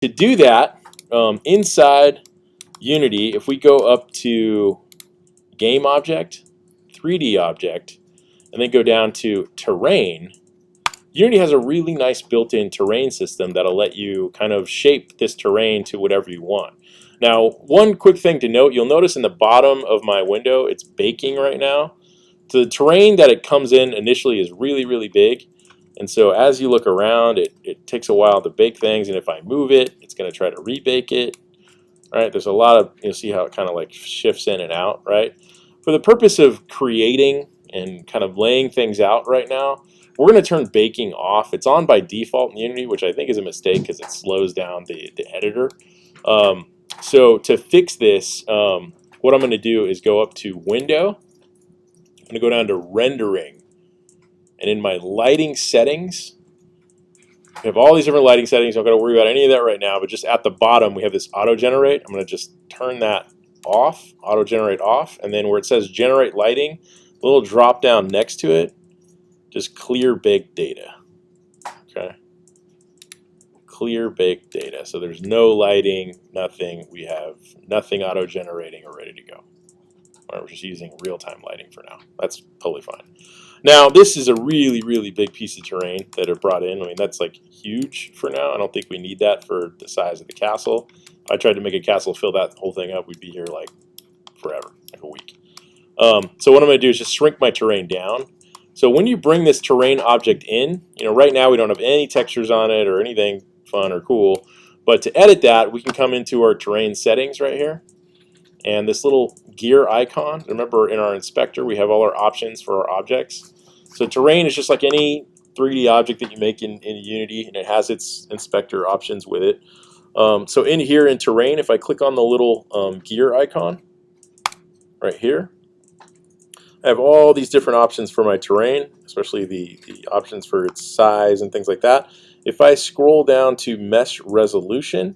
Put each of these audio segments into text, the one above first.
to do that, inside Unity, if we go up to Game Object, 3D Object, and then go down to Terrain, Unity has a really nice built-in terrain system that'll let you kind of shape this terrain to whatever you want. Now, one quick thing to note, you'll notice in the bottom of my window, it's baking right now. So the terrain that it comes in initially is really, really big. And so as you look around, it takes a while to bake things. And if I move it, it's going to try to rebake it. Right? There's a lot of, you'll see how it kind of like shifts in and out, right? For the purpose of creating and kind of laying things out right now, we're going to turn baking off. It's on by default in Unity, which I think is a mistake because it slows down the editor. So to fix this, what I'm going to do is go up to Window. I'm going to go down to Rendering. And in my lighting settings, we have all these different lighting settings. I'm not going to worry about any of that right now, but just at the bottom, we have this auto generate. I'm going to just turn that off, auto generate off. And then where it says generate lighting, a little drop down next to it, just clear baked data. Okay. Clear baked data. So there's no lighting, nothing. We have nothing auto generating or ready to go. All right, we're just using real-time lighting for now. That's totally fine. Now, this is a really, really big piece of terrain that it brought in. I mean, that's like huge for now. I don't think we need that for the size of the castle. If I tried to make a castle fill that whole thing up, we'd be here like forever, like a week. So what I'm going to do is just shrink my terrain down. So when you bring this terrain object in, right now we don't have any textures on it or anything fun or cool. But to edit that, we can come into our terrain settings right here. And this little gear icon, remember in our inspector we have all our options for our objects. So terrain is just like any 3D object that you make in Unity, and it has its inspector options with it. So in here in terrain, if I click on the little gear icon right here, I have all these different options for my terrain, especially the options for its size and things like that. If I scroll down to mesh resolution,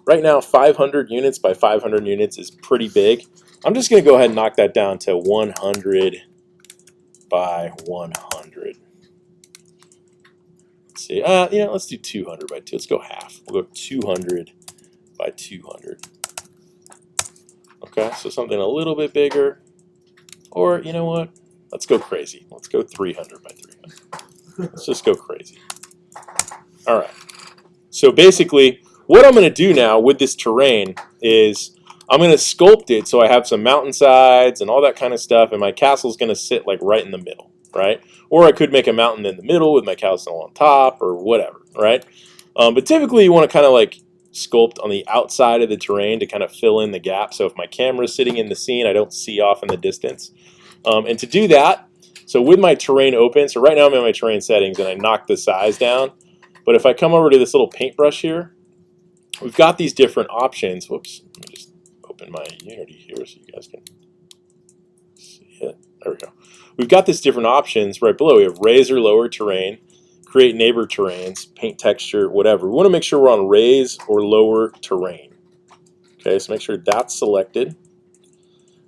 right now 500 units by 500 units is pretty big. I'm just going to go ahead and knock that down to 100 by 100. Let's see, let's do 200 by 2. Let's go half. We'll go 200 by 200. Okay, so something a little bit bigger. Or, you know what? Let's go crazy. Let's go 300 by 300. Let's just go crazy. All right. So basically, what I'm going to do now with this terrain is I'm going to sculpt it so I have some mountainsides and all that kind of stuff, and my castle's going to sit like right in the middle, right? Or I could make a mountain in the middle with my castle on top or whatever, right? But typically you want to kind of like sculpt on the outside of the terrain to kind of fill in the gap. So if my camera's sitting in the scene, I don't see off in the distance. And to do that, so with my terrain open, so right now I'm in my terrain settings and I knock the size down. But if I come over to this little paintbrush here, we've got these different options. Whoops, let me just open my Unity here so you guys can see it. There we go. We've got these different options right below. We have raise or lower terrain, create neighbor terrains, paint texture, whatever. We want to make sure we're on raise or lower terrain. Okay, so make sure that's selected.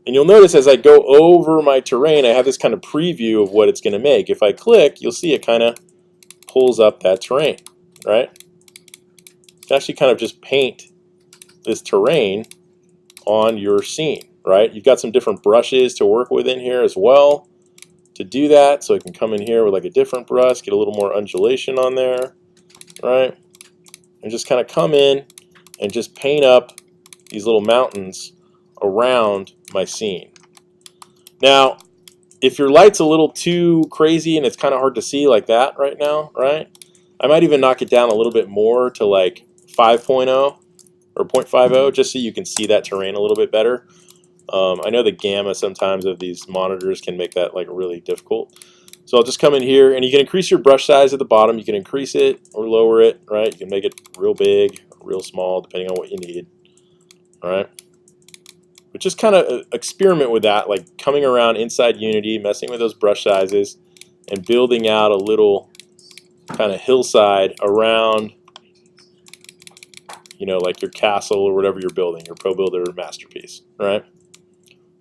And you'll notice as I go over my terrain, I have this kind of preview of what it's going to make. If I click, you'll see it kind of pulls up that terrain, right? You can actually kind of just paint this terrain on your scene, right? You've got some different brushes to work with in here as well to do that. So I can come in here with like a different brush, get a little more undulation on there, right? And just kind of come in and just paint up these little mountains around my scene. Now, if your light's a little too crazy and it's kind of hard to see like that right now, right? I might even knock it down a little bit more to like 5.0 or 0.50 just so you can see that terrain a little bit better. I know the gamma sometimes of these monitors can make that like really difficult. So I'll just come in here and you can increase your brush size at the bottom. You can increase it or lower it, right? You can make it real big, or real small, depending on what you need, all right? But just kind of experiment with that, like coming around inside Unity, messing with those brush sizes, and building out a little kind of hillside around, like your castle or whatever you're building, your Probuilder masterpiece, right?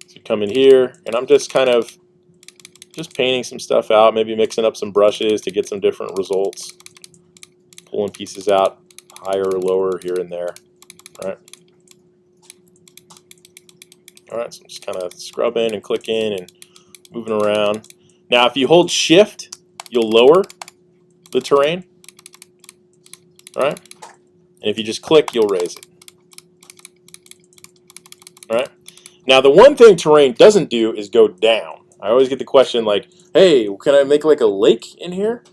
So come in here, and I'm just kind of just painting some stuff out, maybe mixing up some brushes to get some different results, pulling pieces out higher or lower here and there, right? All right, so I'm just kind of scrubbing and clicking and moving around. Now, if you hold Shift, you'll lower the terrain, right? And if you just click, you'll raise it. All right. Now, the one thing terrain doesn't do is go down. I always get the question like, hey, can I make like a lake in here?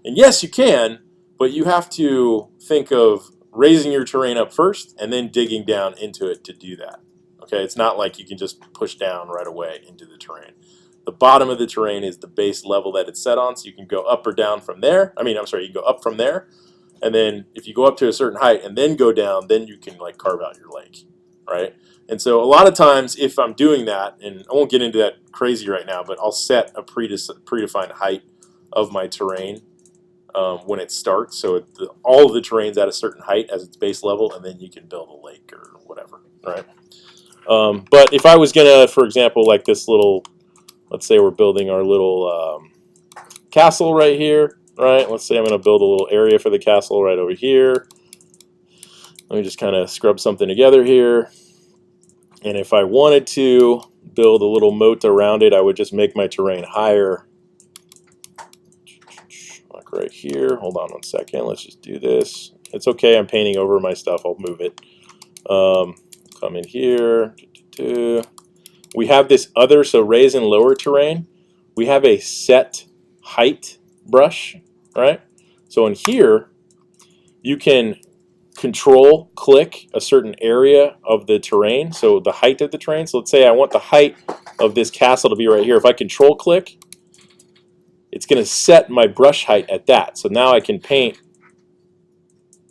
And yes, you can, but you have to think of raising your terrain up first and then digging down into it to do that. Okay, it's not like you can just push down right away into the terrain. The bottom of the terrain is the base level that it's set on, so you can go up or down from there. I mean, I'm sorry, you can go up from there, and then if you go up to a certain height and then go down, then you can like carve out your lake, right? And so a lot of times if I'm doing that, and I won't get into that crazy right now, but I'll set a predefined height of my terrain when it starts. So all of the terrain's at a certain height as its base level, and then you can build a lake or whatever, right? But if I was gonna, for example, like this little, let's say we're building our little castle right here, right? Let's say I'm gonna build a little area for the castle right over here. Let me just kind of scrub something together here. And if I wanted to build a little moat around it, I would just make my terrain higher. Like right here. Hold on one second. Let's just do this. It's okay. I'm painting over my stuff. I'll move it. Come in here. We have this other, so raise and lower terrain. We have a set height brush, right? So in here, you can control click a certain area of the terrain, so the height of the terrain. So let's say I want the height of this castle to be right here. If I control click, it's going to set my brush height at that. So now I can paint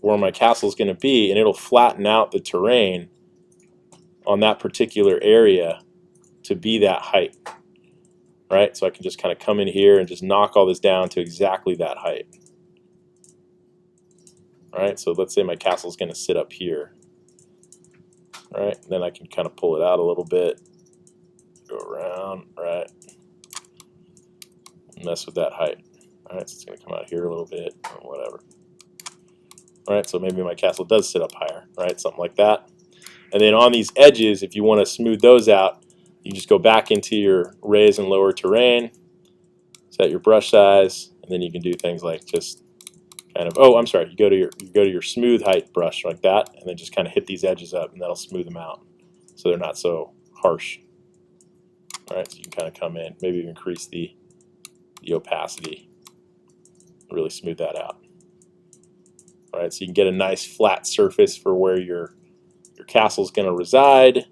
where my castle is going to be, and it'll flatten out the terrain on that particular area to be that height, right? So I can just kind of come in here and just knock all this down to exactly that height. All right, so let's say my castle is going to sit up here. All right, then I can kind of pull it out a little bit, go around, right, mess with that height. All right, so it's going to come out here a little bit or whatever. All right, so maybe my castle does sit up higher, right, something like that. And then on these edges, if you want to smooth those out, you just go back into your raise and lower terrain, set your brush size, and then you can do things like just kind of, oh, I'm sorry, you go to your smooth height brush like that, and then just kind of hit these edges up, and that'll smooth them out so they're not so harsh. All right, so you can kind of come in, maybe increase the opacity, really smooth that out. All right, so you can get a nice flat surface for where your castle is going to reside,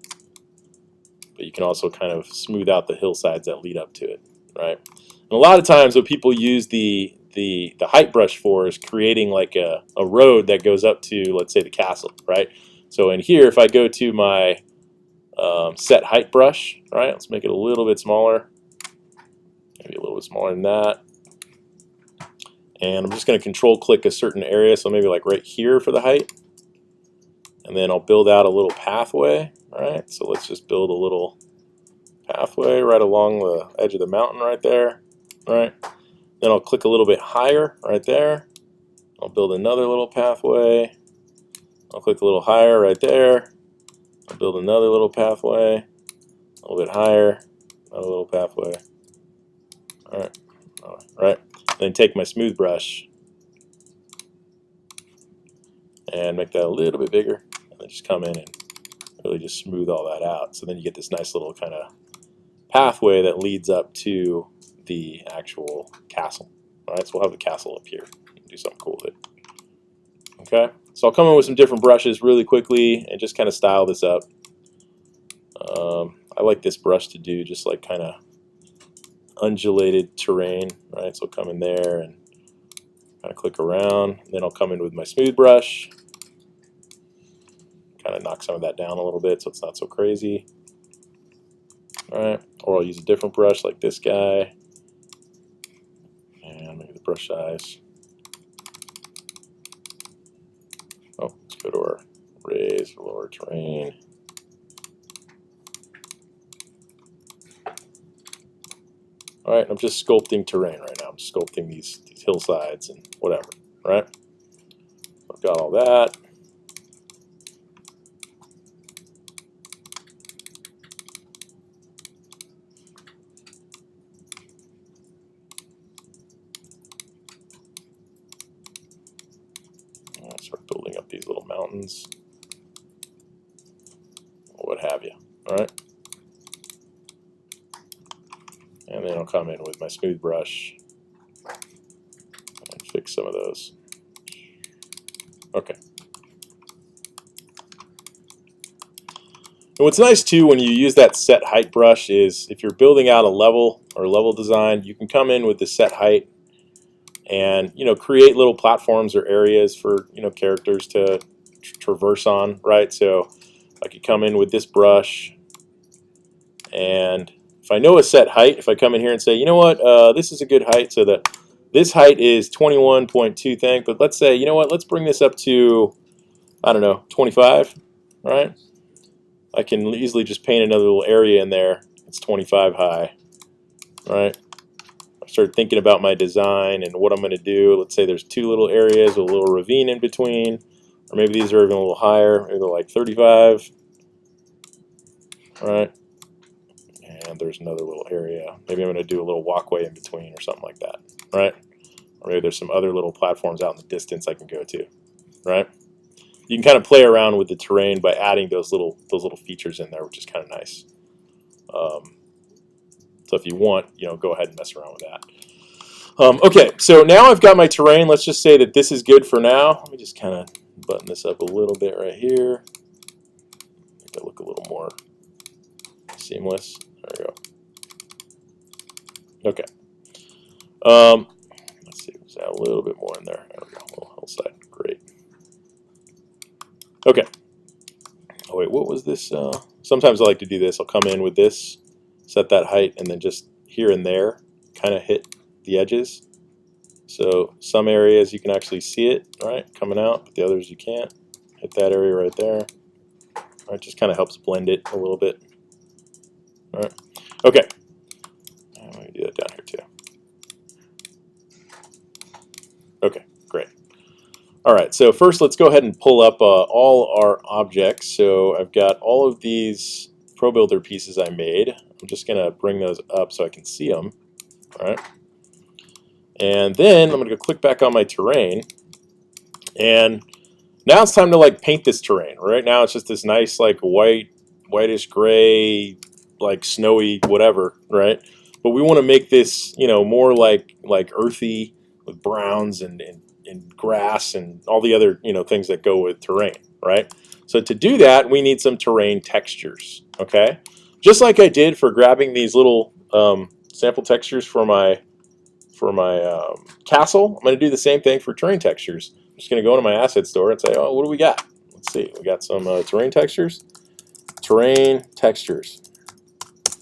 but you can also kind of smooth out the hillsides that lead up to it, right? And a lot of times what people use the height brush for is creating like a road that goes up to, let's say, the castle, right? So in here, if I go to my set height brush, right, let's make it a little bit smaller, maybe a little bit smaller than that. And I'm just going to control click a certain area, so maybe like right here for the height. And then I'll build out a little pathway, right? So let's just build a little pathway right along the edge of the mountain right there, right? Then I'll click a little bit higher right there. I'll build another little pathway. I'll click a little higher right there. I'll build another little pathway. A little bit higher, another little pathway. All right, right. Then take my smooth brush and make that a little bit bigger, and then just come in and really just smooth all that out. So then you get this nice little kind of pathway that leads up to the actual castle. All right, so we'll have the castle up here. Do something cool with it. Okay, so I'll come in with some different brushes really quickly and just kind of style this up. I like this brush to do just like kind of undulated terrain, right? So I'll come in there and kind of click around. Then I'll come in with my smooth brush, kind of knock some of that down a little bit so it's not so crazy. All right, or I'll use a different brush like this guy, and maybe the brush size. Oh, let's go to our raise, lower terrain. All right, I'm just sculpting terrain right now. I'm sculpting these hillsides and whatever, right? I've got all that. mountains, what have you. All right. And then I'll come in with my smooth brush and fix some of those. Okay. And what's nice too when you use that set height brush is if you're building out a level or level design, you can come in with the set height and create little platforms or areas for characters to traverse on, right? So I could come in with this brush, and if I know a set height, if I come in here and say, you know what, this is a good height, so that this height is 21.2 thing, but let's say, you know what, let's bring this up to, I don't know, 25, right? I can easily just paint another little area in there. It's 25 high, right? I start thinking about my design and what I'm going to do. Let's say there's two little areas with a little ravine in between, or maybe these are even a little higher, maybe they're like 35, right? And there's another little area. Maybe I'm going to do a little walkway in between or something like that, right? Or maybe there's some other little platforms out in the distance I can go to, right? You can kind of play around with the terrain by adding those little features in there, which is kind of nice. So if you want, go ahead and mess around with that. Okay, so now I've got my terrain. Let's just say that this is good for now. Let me just kind of button this up a little bit right here. Make it look a little more seamless. There we go. Okay. Let's see, let's add a little bit more in there. There we go, a little hillside. Great. Okay. Oh wait, what was this? Sometimes I like to do this. I'll come in with this, set that height, and then just here and there kind of hit the edges. So some areas you can actually see it, right, coming out, but the others you can't. Hit that area right there. All right, just kind of helps blend it a little bit. All right. Okay. I'm going to do that down here too. Okay, great. All right, so first let's go ahead and pull up all our objects. So I've got all of these Probuilder pieces I made. I'm just going to bring those up so I can see them. All right. And then I'm going to go click back on my terrain. And now it's time to like paint this terrain. Right now it's just this nice like whitish gray, like snowy whatever, right? But we want to make this, more like earthy with browns and grass and all the other things that go with terrain, right? So to do that, we need some terrain textures. Okay, just like I did for grabbing these little sample textures for my castle, I'm going to do the same thing for terrain textures. I'm just going to go into my asset store and say, oh, what do we got? Let's see, we got some terrain textures. Terrain textures.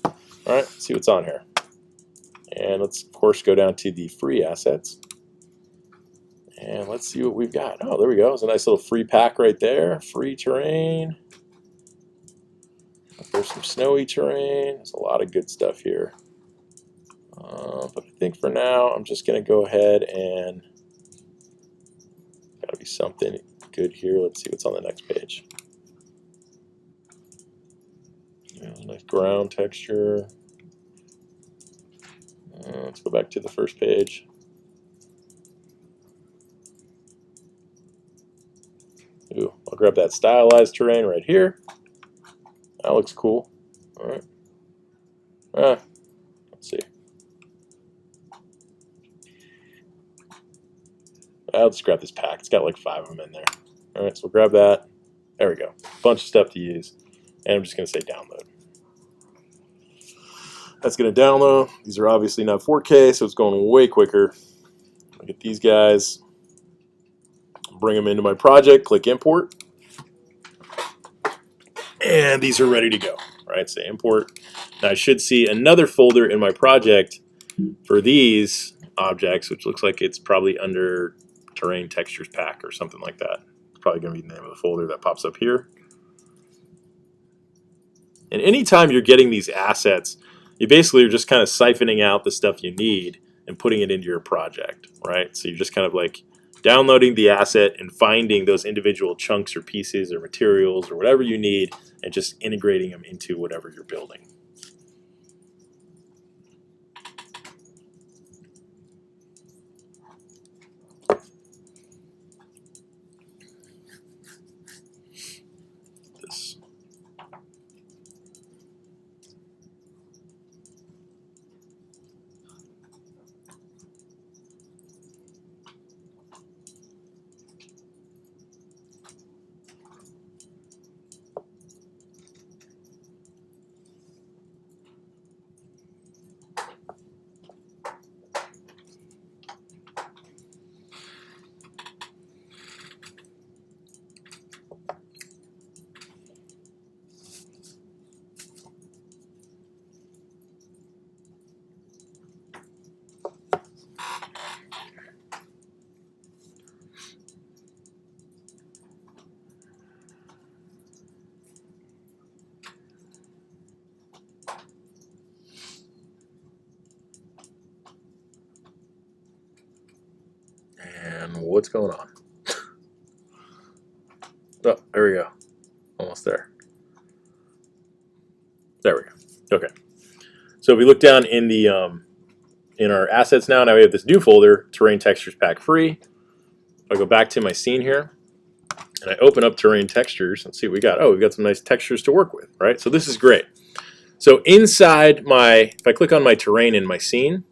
All right, let's see what's on here. And let's of course go down to the free assets. And let's see what we've got. Oh, there we go. It's a nice little free pack right there. Free terrain. There's some snowy terrain. There's a lot of good stuff here. But I think for now, I'm just going to go ahead and got to be something good here. Let's see what's on the next page. Nice ground texture. Let's go back to the first page. Ooh, I'll grab that stylized terrain right here. That looks cool. All right. Let's see. I'll just grab this pack. It's got like 5 of them in there. All right, so we'll grab that. There we go. Bunch of stuff to use. And I'm just going to say download. That's going to download. These are obviously not 4K, so it's going way quicker. I'll get these guys. Bring them into my project. Click import. And these are ready to go. All right, say import. Now I should see another folder in my project for these objects, which looks like it's probably under terrain textures pack or something like that. It's probably going to be the name of the folder that pops up here. And anytime you're getting these assets, you basically are just kind of siphoning out the stuff you need and putting it into your project, right? So you're just kind of like downloading the asset and finding those individual chunks or pieces or materials or whatever you need and just integrating them into whatever you're building. this. And what's going on? Oh, there we go. Almost there. There we go. Okay. So if we look down in the in our assets now we have this new folder, Terrain Textures Pack Free. I go back to my scene here, and I open up Terrain Textures and see what we got. Oh, we've got some nice textures to work with, right? So this is great. So inside my, if I click on my terrain in my scene,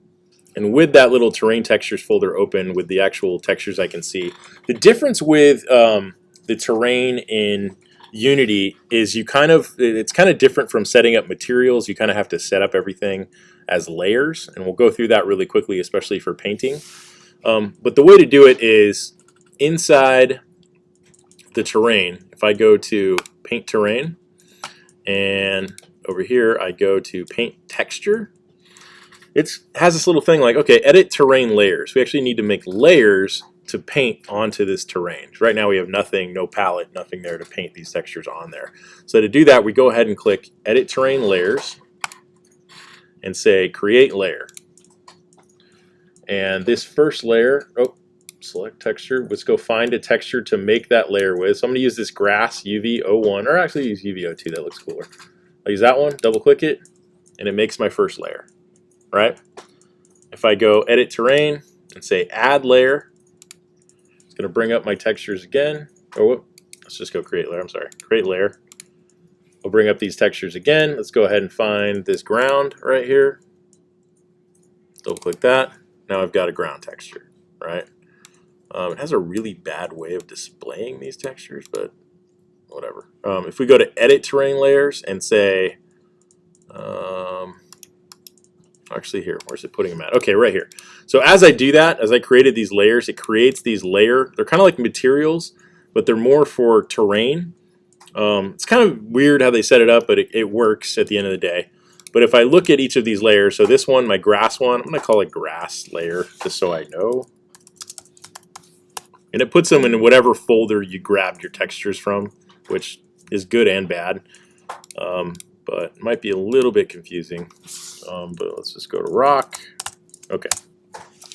and with that little Terrain Textures folder open with the actual textures I can see, the difference with the terrain in Unity is it's kind of different from setting up materials. You kind of have to set up everything as layers, and we'll go through that really quickly, especially for painting. But the way to do it is inside the terrain. If I go to Paint Terrain, and over here I go to Paint Texture, it has this little thing like, okay, edit terrain layers. We actually need to make layers to paint onto this terrain. Right now we have nothing, no palette, nothing there to paint these textures on there. So to do that, we go ahead and click Edit Terrain Layers and say Create Layer. And this first layer, select texture. Let's go find a texture to make that layer with. So I'm going to use this grass UV01, or actually use UV02. That looks cooler. I'll use that one, double click it, and it makes my first layer, right? If I go Edit Terrain and say Add Layer, it's going to bring up my textures again. Oh, let's just go Create Layer. I'm sorry, Create Layer. We'll bring up these textures again. Let's go ahead and find this ground right here. Double click that. Now I've got a ground texture, right? It has a really bad way of displaying these textures, but whatever. If we go to Edit Terrain Layers and say, actually here, where's it putting them at? Okay, right here. So as I do that, as I created these layers, it creates these they're kind of like materials, but they're more for terrain. It's kind of weird how they set it up, but it works at the end of the day. But if I look at each of these layers, so this one, my grass one, I'm going to call it grass layer, just so I know. And it puts them in whatever folder you grabbed your textures from, which is good and bad, but it might be a little bit confusing. But let's just go to rock. Okay,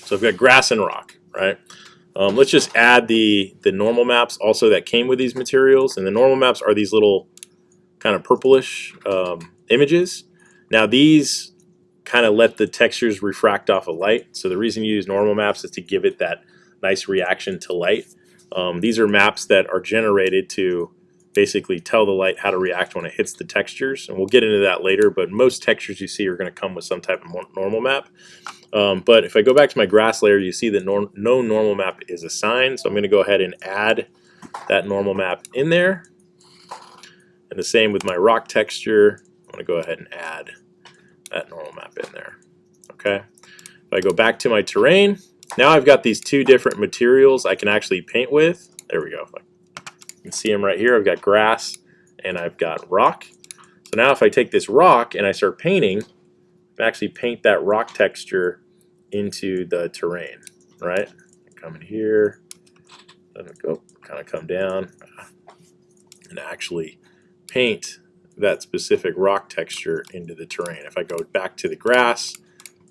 so I've got grass and rock, right? Let's just add the normal maps also that came with these materials. And the normal maps are these little kind of purplish images. Now these kind of let the textures refract off of light. So the reason you use normal maps is to give it that nice reaction to light. These are maps that are generated to basically tell the light how to react when it hits the textures, and we'll get into that later, but most textures you see are going to come with some type of normal map. But if I go back to my grass layer, you see that no normal map is assigned, so I'm going to go ahead and add that normal map in there. And the same with my rock texture, I'm going to go ahead and add that normal map in there. Okay, if I go back to my terrain, now I've got these two different materials I can actually paint with. There we go. You can see them right here. I've got grass and I've got rock. So now if I take this rock and I start painting, I actually paint that rock texture into the terrain, right? Come in here, let it go, kind of come down, and actually paint that specific rock texture into the terrain. If I go back to the grass,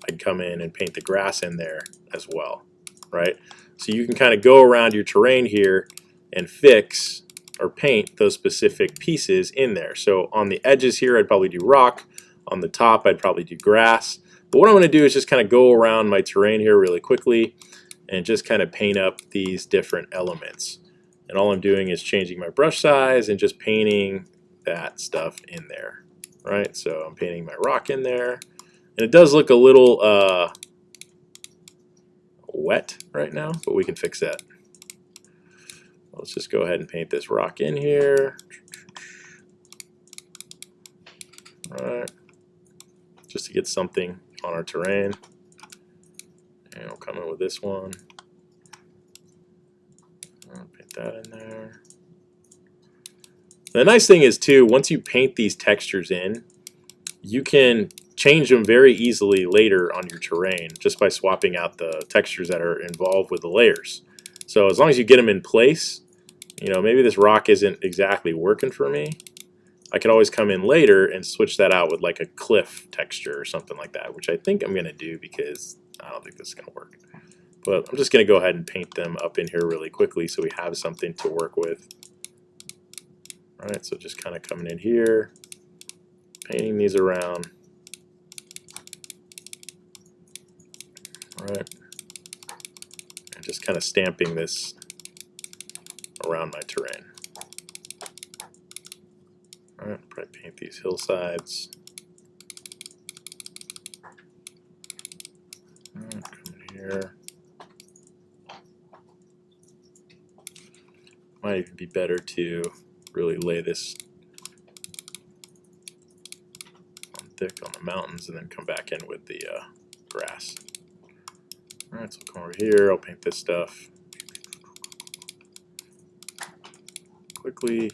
I'd come in and paint the grass in there as well, right? So you can kind of go around your terrain here and fix or paint those specific pieces in there. So on the edges here, I'd probably do rock. On the top, I'd probably do grass. But what I'm going to do is just kind of go around my terrain here really quickly and just kind of paint up these different elements. And all I'm doing is changing my brush size and just painting that stuff in there, right? So I'm painting my rock in there, and it does look a little wet right now, but we can fix that. Let's just go ahead and paint this rock in here. All right, just to get something on our terrain. And we'll come in with this one. I'll paint that in there. The nice thing is too, once you paint these textures in, you can change them very easily later on your terrain just by swapping out the textures that are involved with the layers. So as long as you get them in place, you know, maybe this rock isn't exactly working for me, I can always come in later and switch that out with like a cliff texture or something like that, which I think I'm going to do because I don't think this is going to work. But I'm just going to go ahead and paint them up in here really quickly so we have something to work with. All right, so just kind of coming in here, painting these around. All right, and just kind of stamping this around my terrain. All right, probably paint these hillsides. All right, come in here. Might even be better to really lay this on thick on the mountains and then come back in with the grass. All right, so I'll come over here, I'll paint this stuff quickly.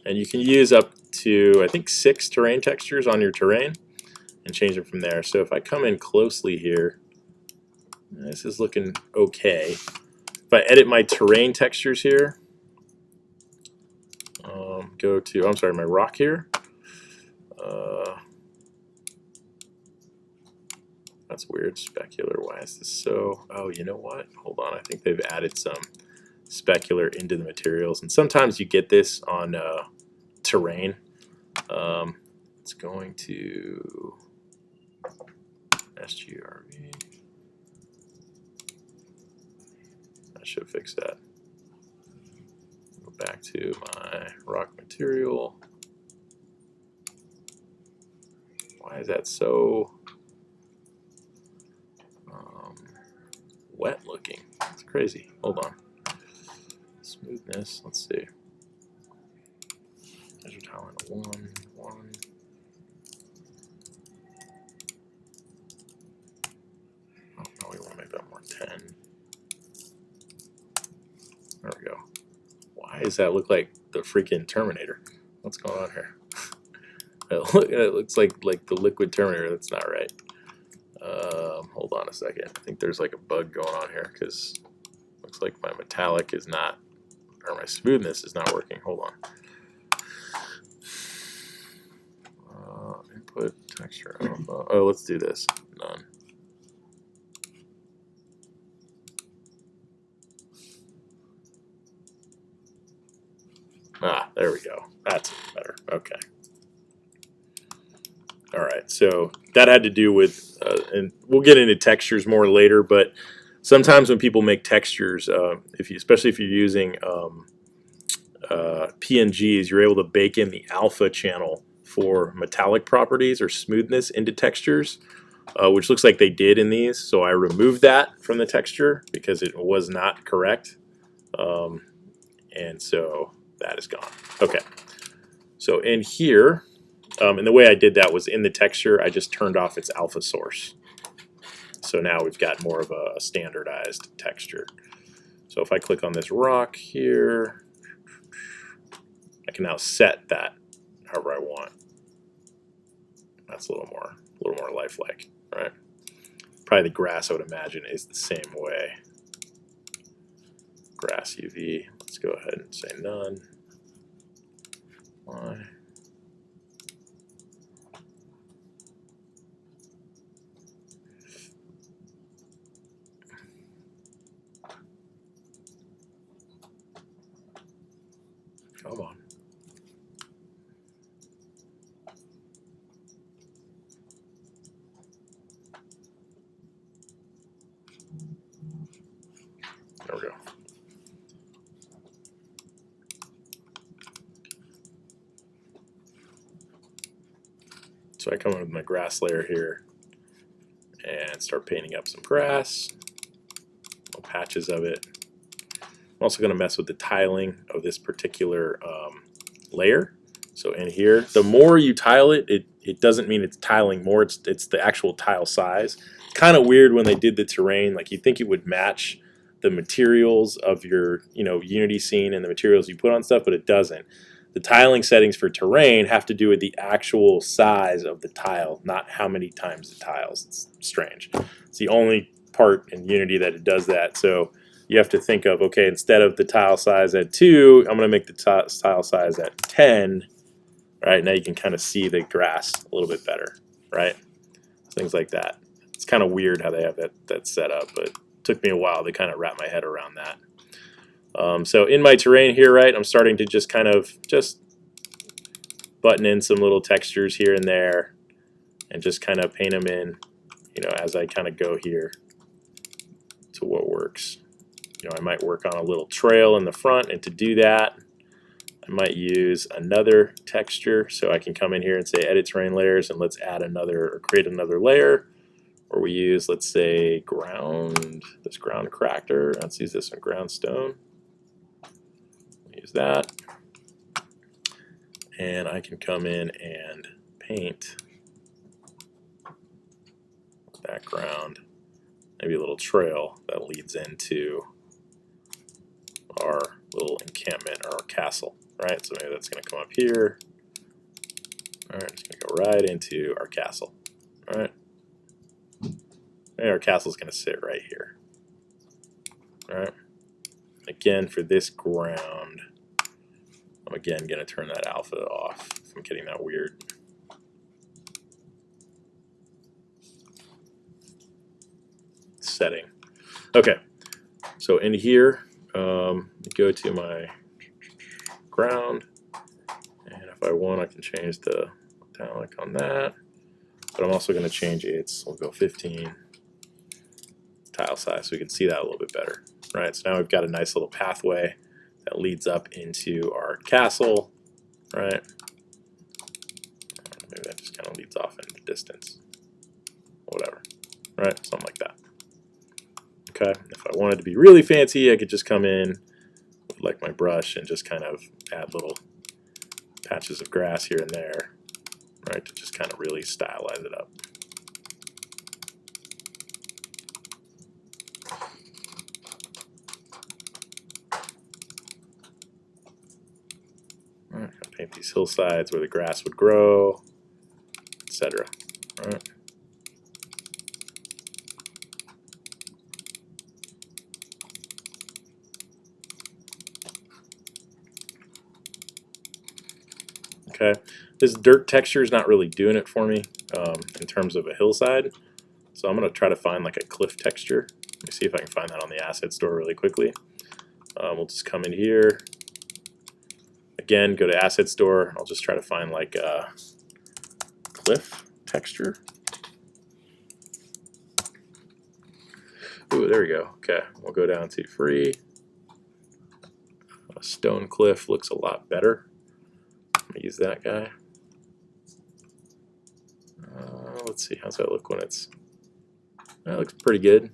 And you can use up to, I think, 6 terrain textures on your terrain and change them from there. So if I come in closely here, this is looking okay. If I edit my terrain textures here, go to, I'm sorry, my rock here. That's weird, specular. Why is this so? Oh, you know what? Hold on. I think they've added some specular into the materials, and sometimes you get this on terrain. It's going to sgrv. I should fix that. Go back to my rock material. Why is that so wet looking? It's crazy. Hold on. Smoothness. Let's see. Measure tile into 1, 1. Oh, no, we want to make that more 10. There we go. Why does that look like the freaking Terminator? What's going on here? It looks like the liquid Terminator. That's not right. Hold on a second. I think there's like a bug going on here because it looks like my metallic is not, or my smoothness is not working. Hold on. Input texture alpha. Oh, let's do this. None. Ah, there we go. That's better. Okay. All right. So that had to do with, and we'll get into textures more later. But sometimes when people make textures, especially if you're using PNGs, you're able to bake in the alpha channel for metallic properties or smoothness into textures, which looks like they did in these. So I removed that from the texture because it was not correct, and so that is gone. Okay. So in here, and the way I did that was in the texture, I just turned off its alpha source. So now we've got more of a standardized texture. So if I click on this rock here, I can now set that however I want. That's a little more lifelike, right? Probably the grass, I would imagine, is the same way. Grass UV. Let's go ahead and say none. Why? Come on. There we go. So I come in with my grass layer here and start painting up some grass, little patches of it. I'm also going to mess with the tiling of this particular layer. So in here, the more you tile it, it doesn't mean it's tiling more, it's the actual tile size. It's kind of weird when they did the terrain, like you'd think it would match the materials of your Unity scene and the materials you put on stuff, but it doesn't. The tiling settings for terrain have to do with the actual size of the tile, not how many times it tiles. It's strange. It's the only part in Unity that it does that. So you have to think of, okay, instead of the tile size at 2, I'm going to make the tile size at 10. Right, now you can kind of see the grass a little bit better, right? Things like that. It's kind of weird how they have that set up, but it took me a while to kind of wrap my head around that. So in my terrain here, right, I'm starting to just kind of button in some little textures here and there and just kind of paint them in, as I kind of go here to what works. I might work on a little trail in the front, and to do that, I might use another texture, so I can come in here and say edit terrain layers, and let's add another or create another layer. Or we use, let's say, this ground cracker. Let's use this one, ground stone. Use that. And I can come in and paint background, maybe a little trail that leads into our little encampment or our castle. Right, so maybe that's going to come up here. All right, it's going to go right into our castle. All right, and our castle is going to sit right here. All right, again for this ground, I'm again going to turn that alpha off if I'm getting that weird. Setting. Okay, so in here, go to my ground, and if I want, I can change the metallic on that, but I'm also going to change its, we'll go 15 tile size so we can see that a little bit better. Right, so now we've got a nice little pathway that leads up into our castle. Right, maybe that just kind of leads off into the distance, whatever. Right, something like that. Okay, if I wanted to be really fancy, I could just come in with like my brush and just kind of add little patches of grass here and there, right, to just kind of really stylize it up. All right, paint these hillsides where the grass would grow, etc. All right. Okay, this dirt texture is not really doing it for me in terms of a hillside, so I'm going to try to find like a cliff texture. Let me see if I can find that on the asset store really quickly. We'll just come in here, again, go to asset store. I'll just try to find like a cliff texture. Ooh, there we go. Okay, we'll go down to free. A stone cliff looks a lot better. I'm going to use that guy. Let's see, how's that look when it's... That looks pretty good.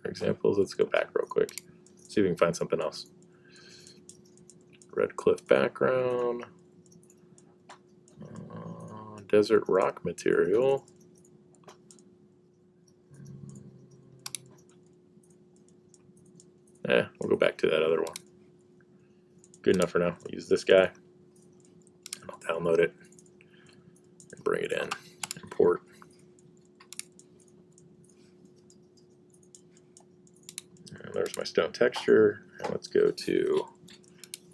For examples, let's go back real quick. See if we can find something else. Red cliff background. Desert rock material. We'll go back to that other one. Good enough for now. We'll use this guy. I'll download it and bring it in. Import. And there's my stone texture. And let's go to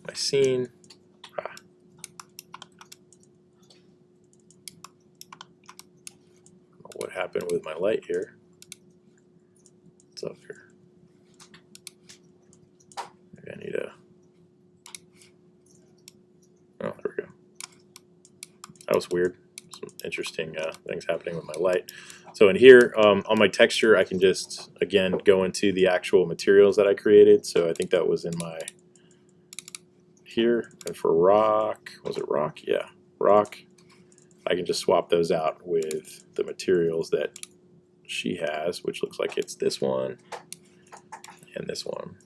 my scene. What happened with my light here? What's up here? Maybe I need a... Oh, there we go. That was weird. Some interesting things happening with my light. So in here, on my texture, I can just, again, go into the actual materials that I created. So I think that was in my... here. And for rock, was it rock? Yeah, rock. I can just swap those out with the materials that she has, which looks like it's this one and this one.